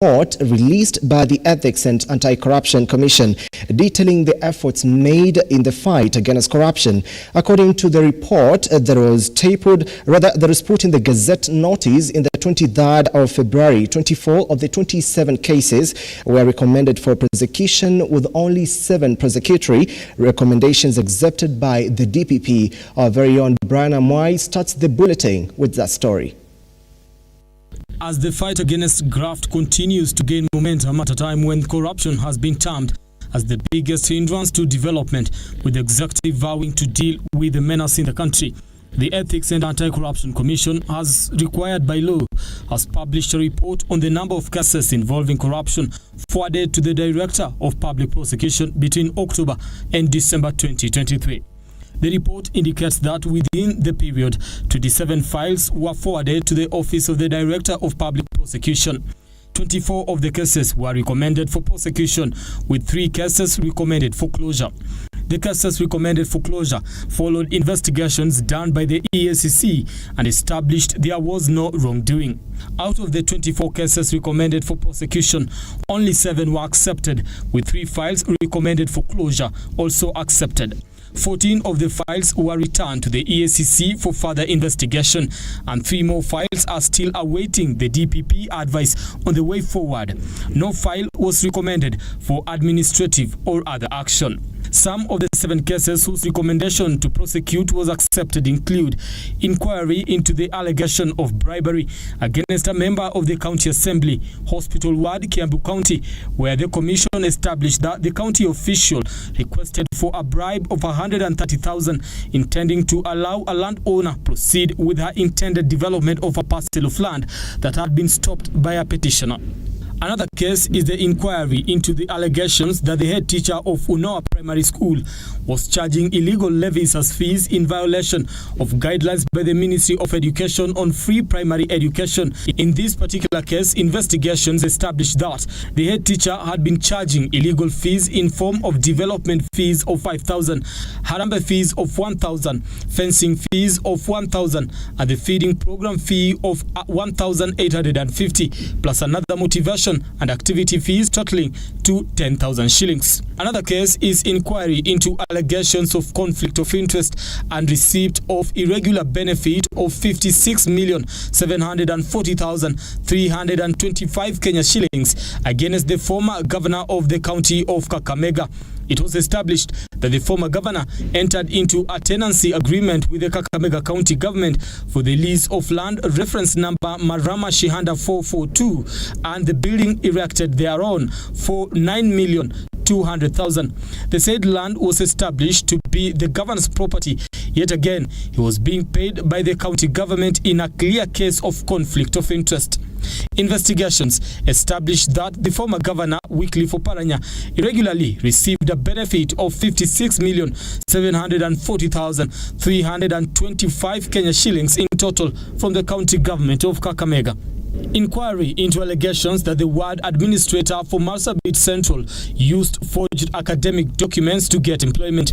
report released by the Ethics and Anti-Corruption Commission detailing the efforts made in the fight against corruption. According to the report, that was put in the Gazette notice in the 23rd of February, 24 of the 27 cases were recommended for prosecution, with only 7 prosecutory recommendations accepted by the DPP. Our very own Brian Amwai starts the bulletin with that story. As the fight against graft continues to gain momentum at a time when corruption has been termed as the biggest hindrance to development, with the executive vowing to deal with the menace in the country, the Ethics and Anti-Corruption Commission, as required by law, has published a report on the number of cases involving corruption forwarded to the Director of Public Prosecution between October and December 2023. The report indicates that within the period, 27 files were forwarded to the Office of the Director of Public Prosecution. 24 of the cases were recommended for prosecution, with 3 cases recommended for closure. The cases recommended for closure followed investigations done by the EACC and established there was no wrongdoing. Out of the 24 cases recommended for prosecution, only 7 were accepted, with 3 files recommended for closure also accepted. 14 of the files were returned to the EACC for further investigation, and 3 more files are still awaiting the DPP advice on the way forward. No file was recommended for administrative or other action. Some of the 7 cases whose recommendation to prosecute was accepted include inquiry into the allegation of bribery against a member of the County Assembly, Hospital Ward, Kiambu County, where the commission established that the county official requested for a bribe of 130,000, intending to allow a landowner proceed with her intended development of a parcel of land that had been stopped by a petitioner. Another case is the inquiry into the allegations that the head teacher of Unoa Primary School was charging illegal levies as fees in violation of guidelines by the Ministry of Education on free primary education. In this particular case, investigations established that the head teacher had been charging illegal fees in form of development fees of 5,000, Harambe fees of 1,000, fencing fees of 1,000, and the feeding program fee of 1,850, plus another motivation and activity fees totaling to 10,000 shillings. Another case is inquiry into allegations of conflict of interest and receipt of irregular benefit of 56,740,325 Kenya shillings against the former governor of the county of Kakamega. It was established that the former governor entered into a tenancy agreement with the Kakamega County government for the lease of land reference number Marama Shihanda 442 and the building erected thereon for 9,200,000. The said land was established to be the governor's property. Yet again, he was being paid by the county government in a clear case of conflict of interest. Investigations established that the former governor, Wycliffe Oparanya, irregularly received a benefit of 56,740,325 Kenya shillings in total from the county government of Kakamega. Inquiry into allegations that the ward administrator for Marsabit Central used forged academic documents to get employment.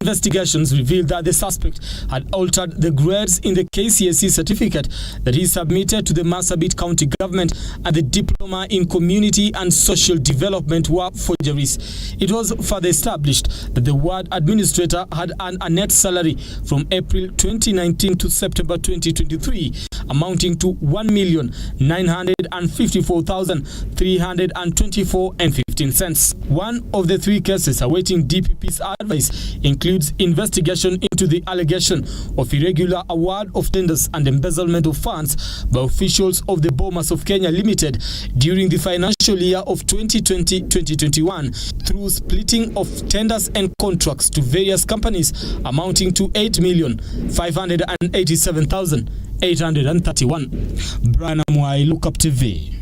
Investigations revealed that the suspect had altered the grades in the KCSE certificate that he submitted to the Marsabit County government, and the diploma in community and social development were forgeries. It was further established that the ward administrator had earned a net salary from April 2019 to September 2023 amounting to 1,954,324.15. One of the 3 cases awaiting DPP's advice includes investigation into the allegation of irregular award of tenders and embezzlement of funds by officials of the Bomas of Kenya Limited during the financial year of 2020-2021 through splitting of tenders and contracts to various companies amounting to 8,587,831. Brian Amwai, Lookuptv.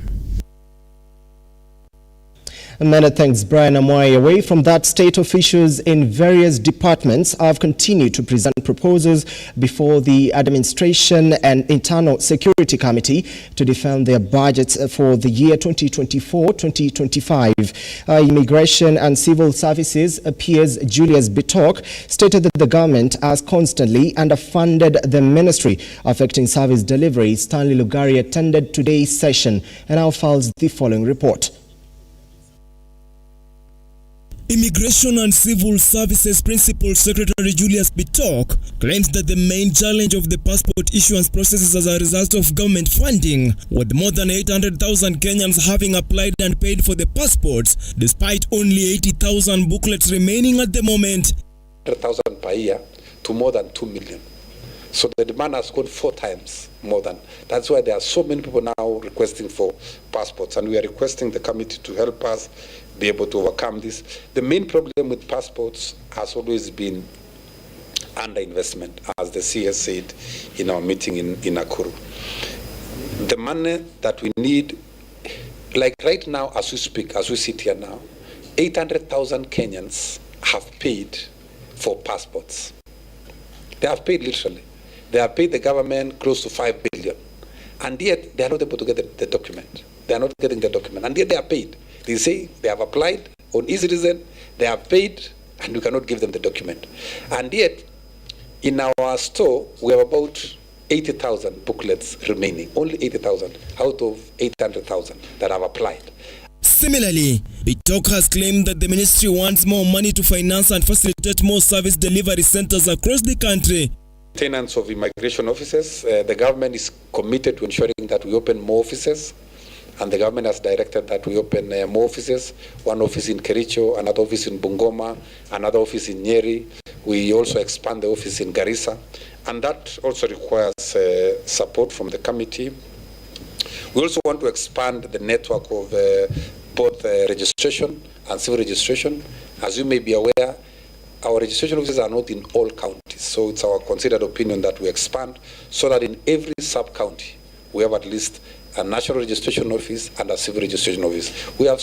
Many thanks, Brian Amwai. Away from that, state officials in various departments have continued to present proposals before the Administration and Internal Security Committee to defend their budgets for the year 2024-2025. Immigration and Civil Services PS Julius Bitok stated that the government has constantly underfunded the ministry, affecting service delivery. Stanley Lugari attended today's session and now files the following report. Immigration and Civil Services Principal Secretary Julius Bitok claims that the main challenge of the passport issuance process is as a result of government funding, with more than 800,000 Kenyans having applied and paid for the passports, despite only 80,000 booklets remaining at the moment. 100,000 per year to more than 2 million. So the demand has gone 4 times more than. That's why there are so many people now requesting for passports, and we are requesting the committee to help us be able to overcome this. The main problem with passports has always been underinvestment, as the CS said in our meeting in Nakuru. The money that we need, like right now as we speak, as we sit here now, 800,000 Kenyans have paid for passports. They have paid literally. They have paid the government close to 5 billion. And yet they are not able to get the document. They are not getting the document. And yet they are paid. They say they have applied on e-citizen, they have paid, and we cannot give them the document. And yet, in our store, we have about 80,000 booklets remaining. Only 80,000 out of 800,000 that have applied. Similarly, Bitok has claimed that the ministry wants more money to finance and facilitate more service delivery centers across the country. Tenants of immigration offices, the government is committed to ensuring that we open more offices. And the government has directed that we open more offices, one office in Kericho, another office in Bungoma, another office in Nyeri. We also expand the office in Garissa, and that also requires support from the committee. We also want to expand the network of both registration and civil registration. As you may be aware, our registration offices are not in all counties, so it's our considered opinion that we expand so that in every sub-county we have at least a national registration office and a civil registration office. We have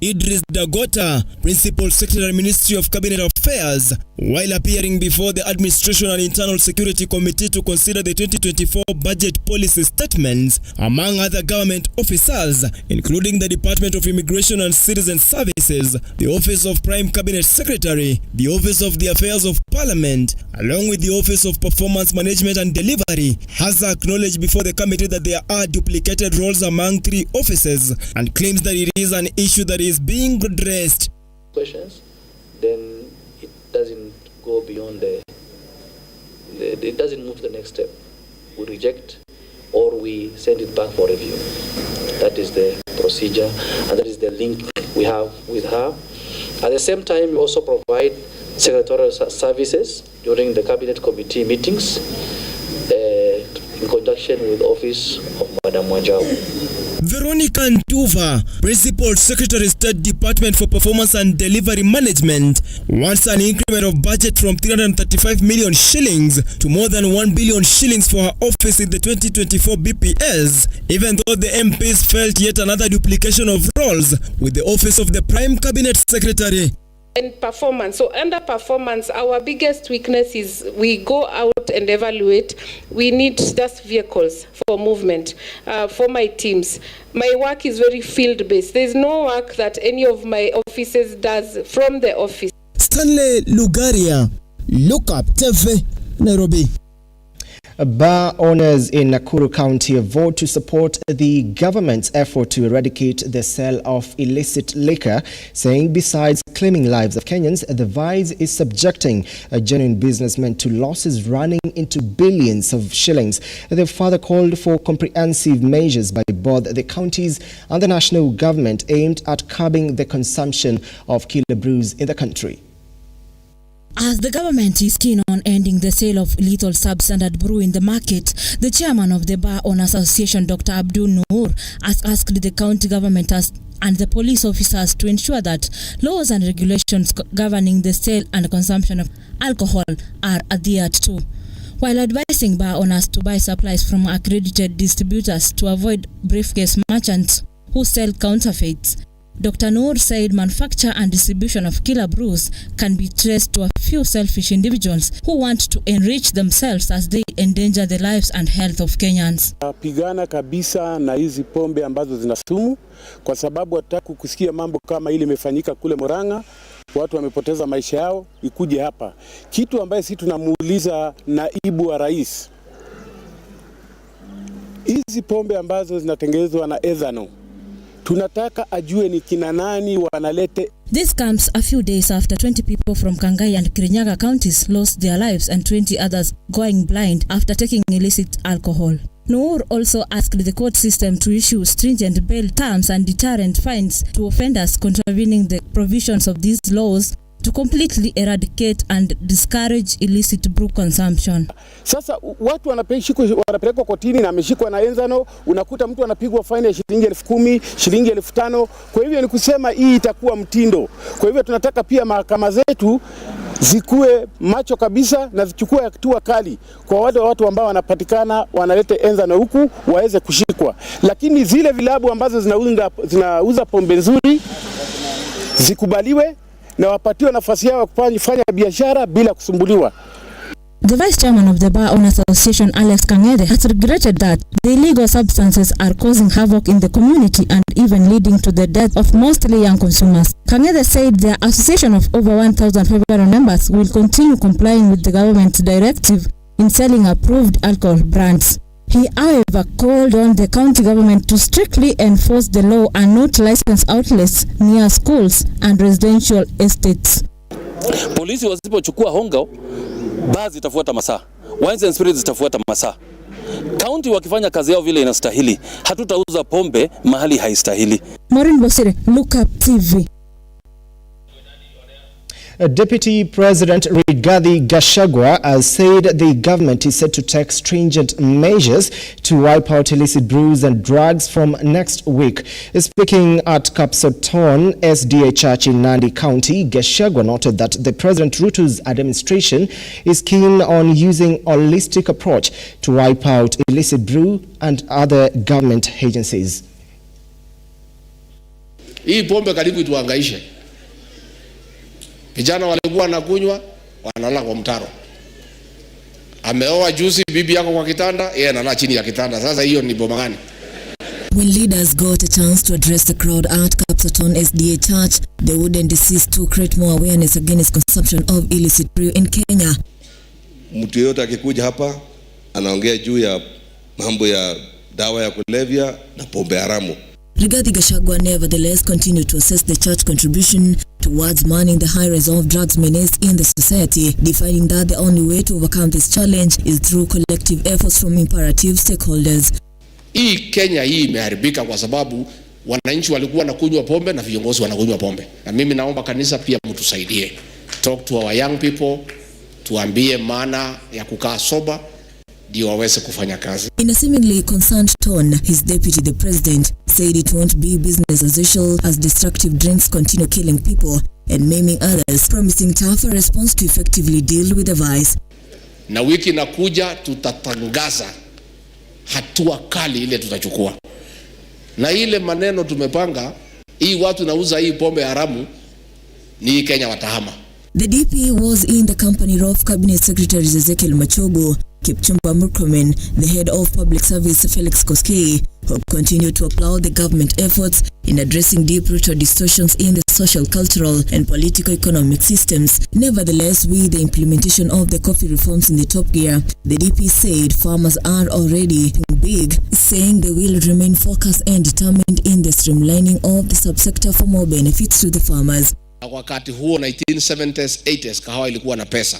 Idris Dagota, Principal Secretary, Ministry of Cabinet Affairs, while appearing before the Administration and Internal Security Committee to consider the 2024 budget policy statements, among other government officers, including the Department of Immigration and Citizen Services, the Office of Prime Cabinet Secretary, the Office of the Affairs of Parliament, along with the Office of Performance Management and Delivery, has acknowledged before the committee that there are duplicated roles among 3 offices and claims that it is an issue that is being addressed. Questions, then it doesn't go beyond it doesn't move to the next step. We reject or we send it back for review. That is the procedure, and that is the link we have with her. At the same time, we also provide secretarial services during the cabinet committee meetings in conjunction with the office of Madam Wanjau. Veronica Ntuva, Principal Secretary, State Department for Performance and Delivery Management, wants an increment of budget from 335 million shillings to more than 1 billion shillings for her office in the 2024 BPS, even though the MPs felt yet another duplication of roles with the Office of the Prime Cabinet Secretary. And performance. So under performance, our biggest weakness is we go out and evaluate. We need just vehicles for movement. For my teams, my work is very field-based. There's no work that any of my offices does from the office. Stanley Lugaria, Lookuptv, Nairobi. Bar owners in Nakuru County vote to support the government's effort to eradicate the sale of illicit liquor, saying besides claiming lives of Kenyans, the vice is subjecting genuine businessmen to losses running into billions of shillings. They further called for comprehensive measures by both the counties and the national government aimed at curbing the consumption of killer brews in the country. As the government is keen on ending the sale of lethal substandard brew in the market, the chairman of the Bar Owners Association, Dr. Abdul Noor, has asked the county government and the police officers to ensure that laws and regulations governing the sale and consumption of alcohol are adhered to, while advising bar owners to buy supplies from accredited distributors to avoid briefcase merchants who sell counterfeits. Dr. Noor said manufacture and distribution of killer brews can be traced to a few selfish individuals who want to enrich themselves as they endanger the lives and health of Kenyans. Pigana kabisa na hizi pombe ambazo zina sumu, kwa sababu hatutaki kusikia mambo kama ile imefanyika kule Murang'a, watu wamepoteza maisha yao, ikuje hapa. Kitu ambaye sisi tunamuuliza naibu wa rais, hizi pombe ambazo zinatengenezwa na ethanol, tunataka ajue ni kina nani wanalete. This comes a few days after 20 people from Kangai and Kirinyaga counties lost their lives and 20 others going blind after taking illicit alcohol. Noor also asked the court system to issue stringent bail terms and deterrent fines to offenders contravening the provisions of these laws to completely eradicate and discourage illicit brew consumption. Sasa watu wanapelekwa kotini na ameshikwa na enzano, unakuta mtu anapigwa fine ya shilingi 10,000, shilingi 5,000. Kwa hivyo ni kusema hii itakuwa mtindo. Kwa hivyo tunataka pia mahakama zetu zikue macho kabisa na zichukue hatua kali kwa wale watu ambao wanapatikana wanaleta enzano huku waweze kushikwa. Lakini zile vilabu ambazo zinauza pombe nzuri zikubaliwe na wapatiwe nafasi yao kufanya biashara bila kusumbuliwa. The Vice Chairman of the Bar Owners Association, Alex Kangede, has regretted that the illegal substances are causing havoc in the community and even leading to the death of mostly young consumers. Kangede said their association of over 1,500 members will continue complying with the government's directive in selling approved alcohol brands. He, however, called on the county government to strictly enforce the law and not license outlets near schools and residential estates. Polisi wasipochukua hongo, baa zitafuata masaa, wines and spirits zitafuata masaa. County wakifanya kazi yao vile inastahili, hatutauza pombe mahali haistahili. Maureen Bosire, Lookuptv. Deputy President Rigathi Gachagua has said the government is set to take stringent measures to wipe out illicit brews and drugs from next week. Speaking at Kapsoton SDA Church in Nandi County, Gachagua noted that the President RUTO's administration is keen on using a holistic approach to wipe out illicit brew and other government agencies. Hii pombe karibu ituangaishe. Vijana walikuwa wanakunywa, wanalala kwa mtaro. Ameoa juzi bibi yako kwa kitanda, yeye analala chini ya kitanda. Sasa hiyo ni bomba gani? When leaders got a chance to address the crowd at Kapsoton SDA Church, they wouldn't desist to create more awareness against consumption of illicit brew in Kenya. Mtu yote akikuja hapa anaongea juu ya mambo ya dawa ya kulevya na pombe haramu. Rigathi Gachagua nevertheless continued to assess the church contribution towards manning the high rise of drugs menace in the society, defining that the only way to overcome this challenge is through collective efforts from imperative stakeholders. Hii Kenya hii imeharibika kwa sababu wananchi walikuwa wanakunywa pombe na viongozi wanakunywa pombe. Na mimi naomba kanisa pia mtusaidie. Talk to our young people, tuambie maana ya kukaa sober ndio waweze kufanya kazi. In a seemingly concerned tone, his deputy, the president, said it won't be business as usual as destructive drinks continue killing people and maiming others, promising tougher response to effectively deal with the vice. Na wiki inakuja tutatangaza hatua kali ile tutachukua. Na ile maneno tumepanga, hii watu nauza hii pombe haramu ni Kenya watahama. The DP was in the company of Cabinet Secretary Ezekiel Machogo, Kipchumba Murkomen, the head of public service Felix Koskei, who continued to applaud the government efforts in addressing deep-rooted distortions in the social, cultural and political economic systems. Nevertheless, with the implementation of the coffee reforms in the top gear, the DP said farmers are already big, saying they will remain focused and determined in the streamlining of the subsector for more benefits to the farmers. Wakati huo 1970s, 80s kahawa ilikuwa na pesa.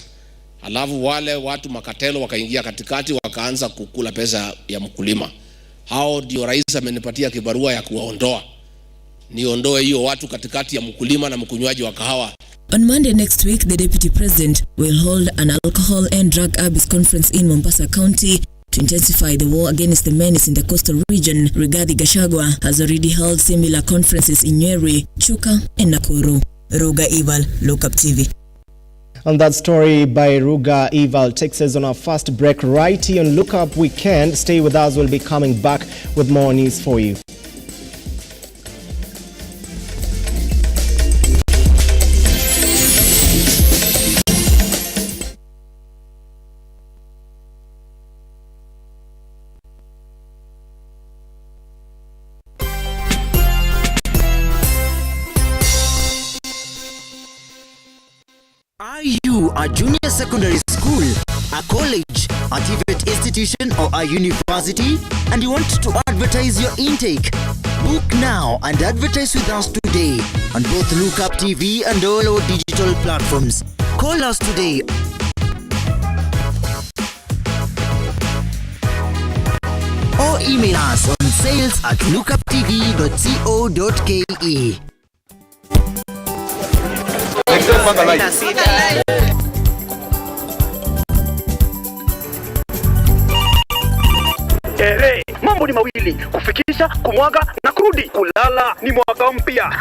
Alafu wale watu makatelo wakaingia katikati wakaanza kukula pesa ya mkulima. Hao ndio rais amenipatia kibarua ya kuwaondoa. Niondoe hiyo watu katikati ya mkulima na mkunywaji wa kahawa. On Monday next week, the deputy president will hold an alcohol and drug abuse conference in Mombasa County to intensify the war against the menace in the coastal region. Rigathi Gachagua has already held similar conferences in Nyeri, Chuka and Nakuru. Ruga Ival, Lookuptv. And that story by Ruga Ival takes us on our first break right here on Lookup Weekend. Stay with us, we'll be coming back with more news for you. you a junior secondary school, a college, a TVET institution or a university and you want to advertise your intake? Book now and advertise with us today on both Lookuptv and all our digital platforms. Call us today. Or email us on sales@lookuptv.co.ke. Mambo ni mawili, kufikisha, kumwaga na kurudi. Kulala ni mwaka mpya.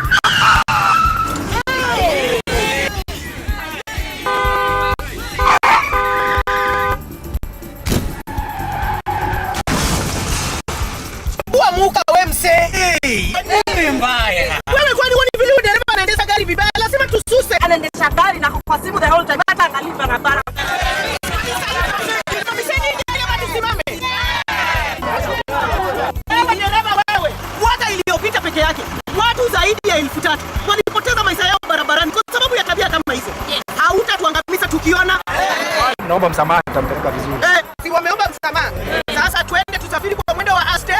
Muka we msee. Nini mbaya? Wewe kwani vile dereva anaendesha gari vibaya? Lazima tususe. Anaendesha gari na kwa simu the whole time hata angalia barabara. Wewe, mwaka iliyopita peke yake watu zaidi ya 3,000 walipoteza maisha yao barabarani kwa sababu ya tabia kama hizo. Hautatuangamiza tukiona. Naomba msamaha, tutamtendeka vizuri. Si wameomba msamaha. Sasa twende tusafiri kwa mwendo wa aste.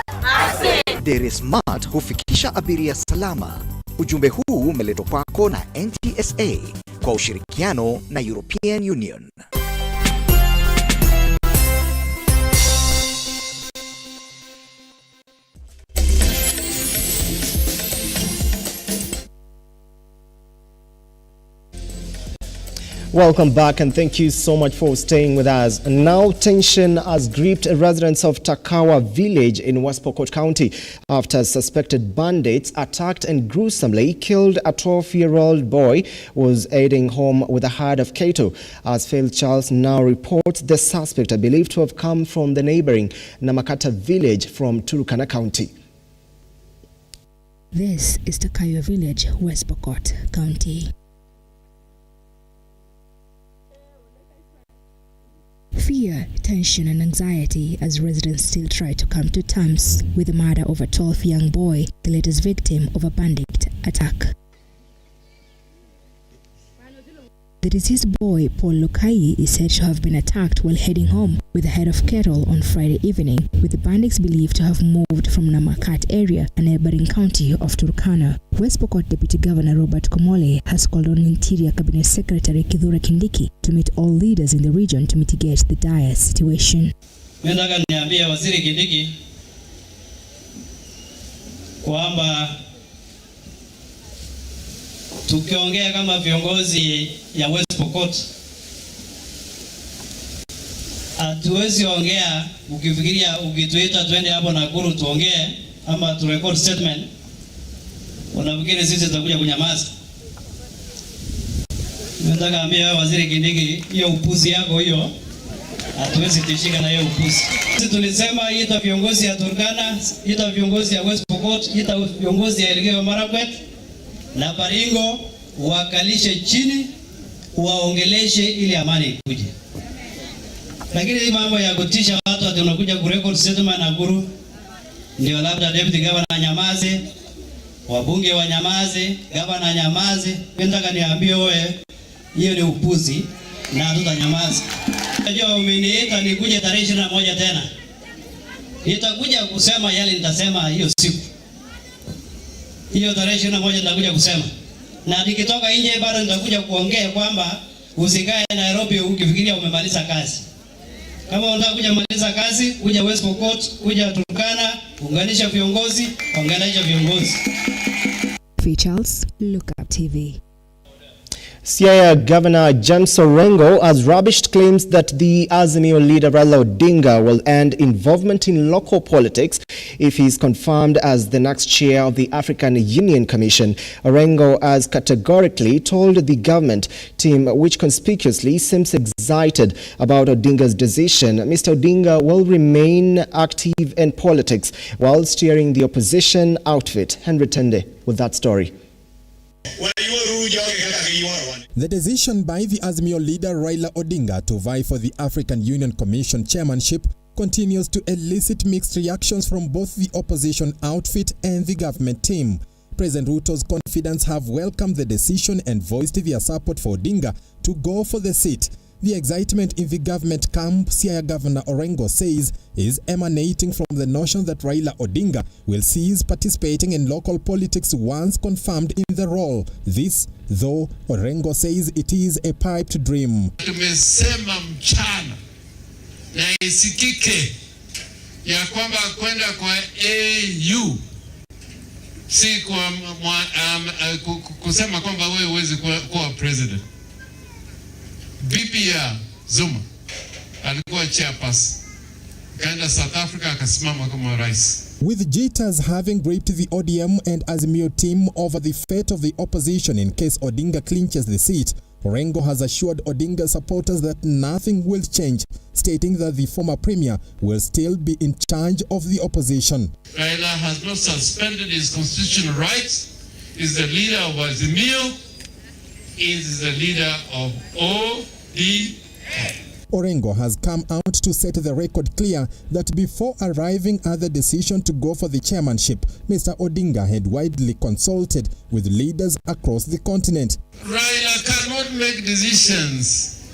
Dere Smart hufikisha abiria salama. Ujumbe huu umeletwa kwako na NTSA kwa ushirikiano na European Union. Welcome back and thank you so much for staying with us. Now tension has gripped residents of Takawa village in West Pokot County after suspected bandits attacked and gruesomely killed a 12-year-old boy who was heading home with a herd of cattle. As Phil Charles now reports, the suspect are believed to have come from the neighboring Namakata village from Turkana County. This is Takawa village, West Pokot County. Fear, tension and anxiety as residents still try to come to terms with the murder of a 12 young boy, the latest victim of a bandit attack. The deceased boy, Paul Lukai, is said to have been attacked while heading home with a herd of cattle on Friday evening, with the bandits believed to have moved from Namakat area, a neighboring county of Turkana. West Pokot Deputy Governor Robert Komole has called on Interior Cabinet Secretary Kithure Kindiki to meet all leaders in the region to mitigate the dire situation. Nataka niambie Waziri Kindiki kwamba tukiongea kama viongozi ya West Pokot, hatuwezi ongea ukifikiria ukituita twende hapo Nakuru tuongee ama tu record statement unafikiri sisi tutakuja kunyamaza. Nataka ambia wewe Waziri Kindiki, hiyo upuzi yako hiyo hatuwezi tishika na hiyo upuzi. Sisi tulisema ita viongozi ya Turkana, ita viongozi ya West Pokot, ita viongozi ya Elgeyo Marakwet na Baringo wakalishe chini, waongeleshe ili amani ikuje. Lakini hii mambo ya kutisha watu ati unakuja kurecord statement na Nakuru, ndio labda deputy governor nyamaze, wabunge wanyamaze, governor nyamaze. Nataka niambie wewe, hiyo ni upuzi na hatutanyamaza. Unajua umeniita nikuje tarehe 21 tena. Nitakuja kusema yale nitasema hiyo siku. Hiyo tarehe 21 nitakuja kusema. Na nikitoka nje bado nitakuja kuongea kwamba usikae Nairobi ukifikiria umemaliza kazi. Kama unataka kuja kumaliza kazi, kuja West Pokot, kuja Turkana, unganisha viongozi, unganisha viongozi. Charles, Lookuptv. Siaya Governor James Orengo has rubbished claims that the Azimio leader Raila Odinga will end involvement in local politics if he is confirmed as the next chair of the African Union Commission. Orengo has categorically told the government team, which conspicuously seems excited about Odinga's decision, Mr. Odinga will remain active in politics while steering the opposition outfit. Henry Tende with that story. The decision by the Azimio leader Raila Odinga to vie for the African Union Commission chairmanship continues to elicit mixed reactions from both the opposition outfit and the government team. President Ruto's confidants have welcomed the decision and voiced their support for Odinga to go for the seat. The excitement in the government camp, Siaya Governor Orengo says, is emanating from the notion that Raila Odinga will cease participating in local politics once confirmed in the role. This, though, Orengo says it is a piped dream. Tumesema mchana na isikike ya kwamba kwenda kwa AU si kwa kusema kwamba wewe huwezi kuwa president. Bibi ya Zuma alikuwa chairperson, kaenda South Africa akasimama kama rais. With jitters having gripped the ODM and Azimio team over the fate of the opposition in case Odinga clinches the seat, Orengo has assured Odinga supporters that nothing will change, stating that the former premier will still be in charge of the opposition. Raila has not suspended his constitutional rights. He's the leader of Azimio. Is the leader of ODM. Orengo has come out to set the record clear that before arriving at the decision to go for the chairmanship, Mr. Odinga had widely consulted with leaders across the continent. Raila cannot make decisions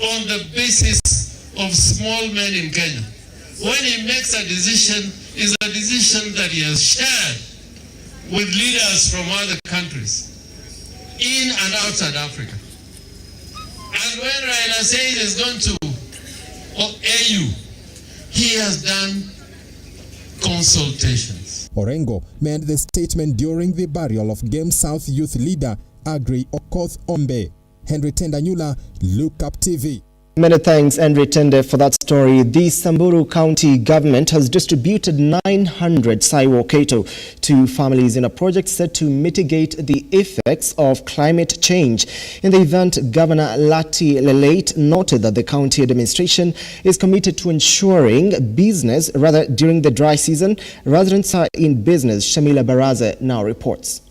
on the basis of small men in Kenya. When he makes a decision, it's a decision that he has shared with leaders from other countries, in and outside Africa. And when Raila says he's going to AU, he has done consultations. Orengo made the statement during the burial of Game South youth leader Agri Okoth Ombe. Henry Tendanyula, Lookuptv. Many thanks, Henry Tende, for that story. The Samburu County government has distributed 900 Saiwo Keto to families in a project set to mitigate the effects of climate change. In the event, Governor Lati Lelate noted that the county administration is committed to ensuring business during the dry season. Residents are in business. Shamila Baraza now reports.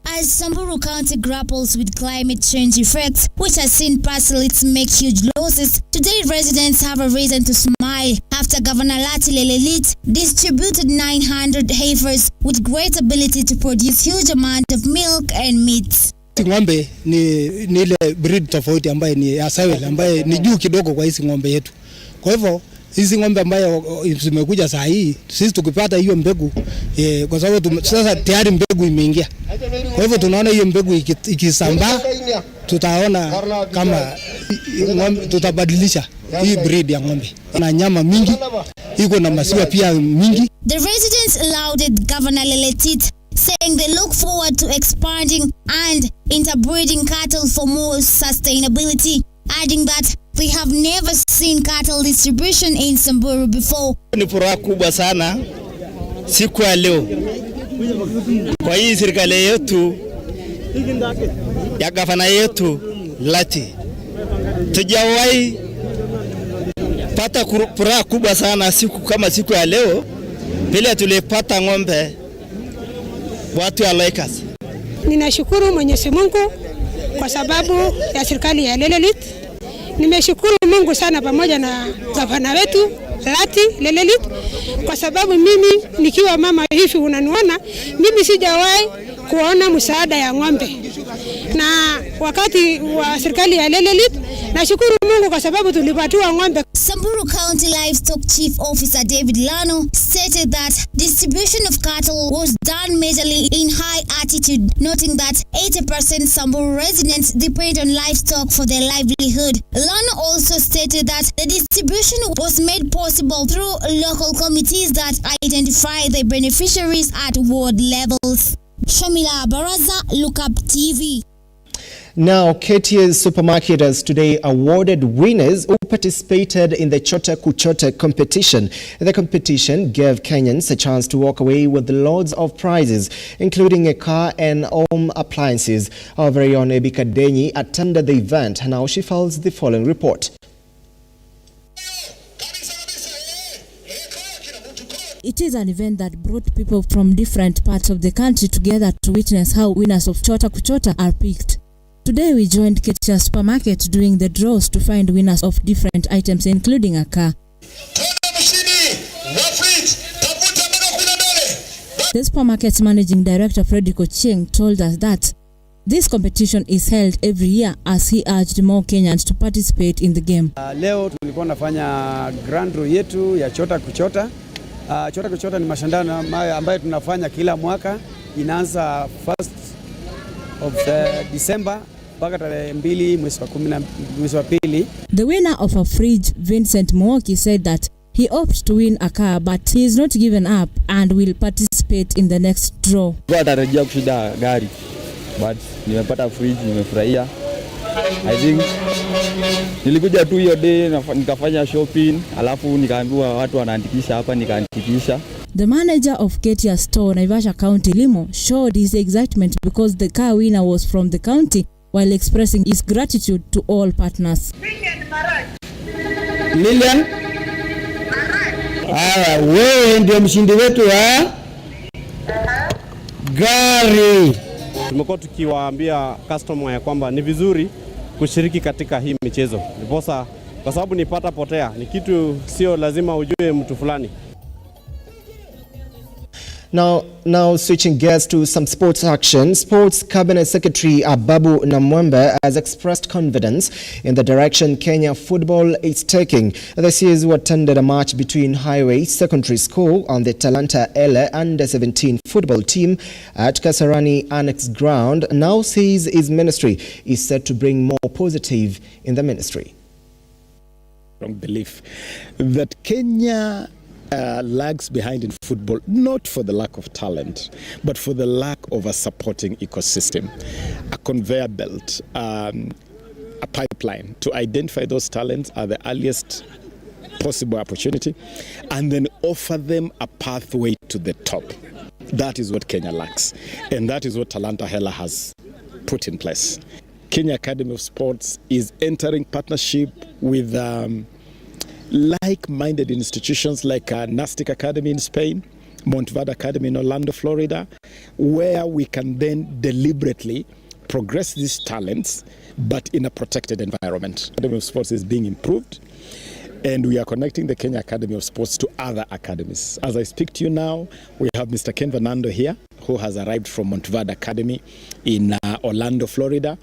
As Samburu County grapples with climate change effects, which has seen parcels make huge losses, today residents have a reason to smile after Governor Lati Lelate distributed 900 heifers with great ability to produce huge amount of milk and meat. Ng'ombe ni ile breed tofauti ambaye ni asawel ambaye ni juu kidogo kwa hizi ng'ombe yetu. Kwa hivyo hizi ng'ombe ambayo zimekuja saa hii, sisi tukipata hiyo mbegu kwa sababu sasa tayari mbegu imeingia. Kwa hivyo tunaona hiyo mbegu ikisambaa, tutaona kama tutabadilisha hii breed ya ng'ombe. Na nyama mingi, iko na maziwa pia mingi. The residents lauded Governor Leletit, saying they look forward to expanding and interbreeding cattle for more sustainability, adding that they have never seen cattle distribution in Samburu before. Ni furaha kubwa sana siku ya leo kwa hii serikali yetu ya gavana yetu Lati. Tujawahi pata furaha kubwa sana siku ya leo bila tulipata ng'ombe watu ya Lakers. Ninashukuru Mwenyezi Mungu kwa sababu ya serikali ya Lelelit. Nimeshukuru Mungu sana pamoja na gavana wetu Lati Lelelit kwa sababu mimi nikiwa mama hivi unaniona, mimi sijawahi kuona msaada ya ng'ombe. Na wakati wa serikali ya Lelelit, nashukuru Mungu kwa sababu tulipatiwa ng'ombe. Samburu County Livestock Chief Officer David Lano stated that distribution of cattle was done majorly in high altitude, noting that 80% Samburu residents depend on livestock for their livelihood. Lano also stated that the distribution was made possible through local committees that identify the beneficiaries at ward levels. Shamila Baraza, Lookuptv. Now, KT's supermarket has today awarded winners who participated in the Chota Kuchota competition. The competition gave Kenyans a chance to walk away with loads of prizes, including a car and home appliances. Our very own Ebika Denyi attended the event, and now she files the following report. It is an event that brought people from different parts of the country together to witness how winners of Chota Kuchota are picked. Today we joined Ketia Supermarket doing the draws to find winners of different items including a car. The supermarket's managing director, Frederick Ocheng, told us that this competition is held every year as he urged more Kenyans to participate in the game. Leo tulikuwa nafanya grand draw yetu ya chota kuchota. Chota kuchota ni mashindano ambayo tunafanya kila mwaka. Inaanza 1st of December mpaka tarehe 2 mwezi wa pili. The winner of a fridge, Vincent Mwoki, said that he hoped to win a car, but he is not given up and will participate in the next draw. Natarajia kushinda gari, but nimepata fridge, nimefurahia. I think nilikuja tu hiyo day nikafanya shopping, alafu nikaambiwa watu wanaandikisha hapa, nikaandikisha. The manager of Ketia store, Naivasha County Limo, showed his excitement because the car winner was from the county, while expressing his gratitude to all partners. Million? Wewe ndio mshindi wetu wa gari. Tumekuwa tukiwaambia customer ya kwamba ni vizuri kushiriki katika hii michezo. Ndiposa kwa sababu ni pata potea, ni kitu sio lazima ujue mtu fulani. Now switching gears to some sports action. Sports Cabinet Secretary Ababu Namwembe has expressed confidence in the direction Kenya football is taking. The CSU attended a match between Highway Secondary School and the Talanta Ele Under-17 football team at Kasarani Annex Ground. Now says his ministry is set to bring more positive in the ministry. Strong belief that Kenya lags behind in football, not for the lack of talent, but for the lack of a supporting ecosystem, a conveyor belt, a pipeline to identify those talents at the earliest possible opportunity and then offer them a pathway to the top. That is what Kenya lacks, and that is what Talanta Hela has put in place. Kenya Academy of Sports is entering partnership with like-minded institutions like Nastic Academy in Spain, Montverde Academy in Orlando, Florida, where we can then deliberately progress these talents, but in a protected environment. Academy of Sports is being improved, and we are connecting the Kenya Academy of Sports to other academies. As I speak to you now, we have Mr. Ken Fernando here, who has arrived from Montverde Academy in Orlando, Florida,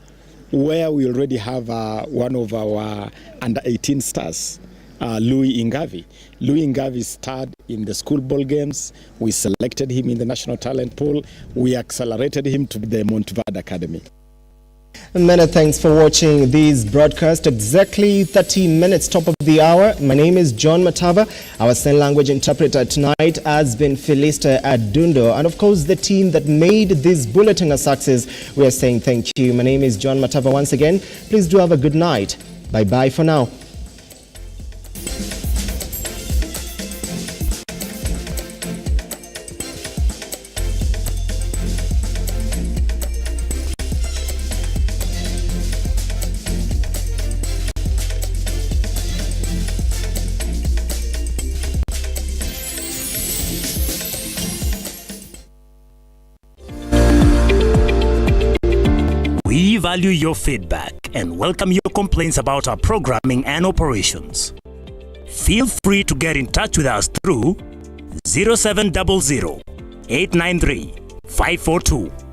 where we already have one of our under-18 stars, Louis Ingavi. Louis Ingavi starred in the school ball games. We selected him in the national talent pool. We accelerated him to the Montverde Academy. Many thanks for watching this broadcast. Exactly 30 minutes top of the hour. My name is John Matava. Our sign language interpreter tonight has been Felista Adundo. And of course, the team that made this bulletin a success, we are saying thank you. My name is John Matava once again. Please do have a good night. Bye-bye for now. We value your feedback and welcome your complaints about our programming and operations. Feel free to get in touch with us through 0700 893 542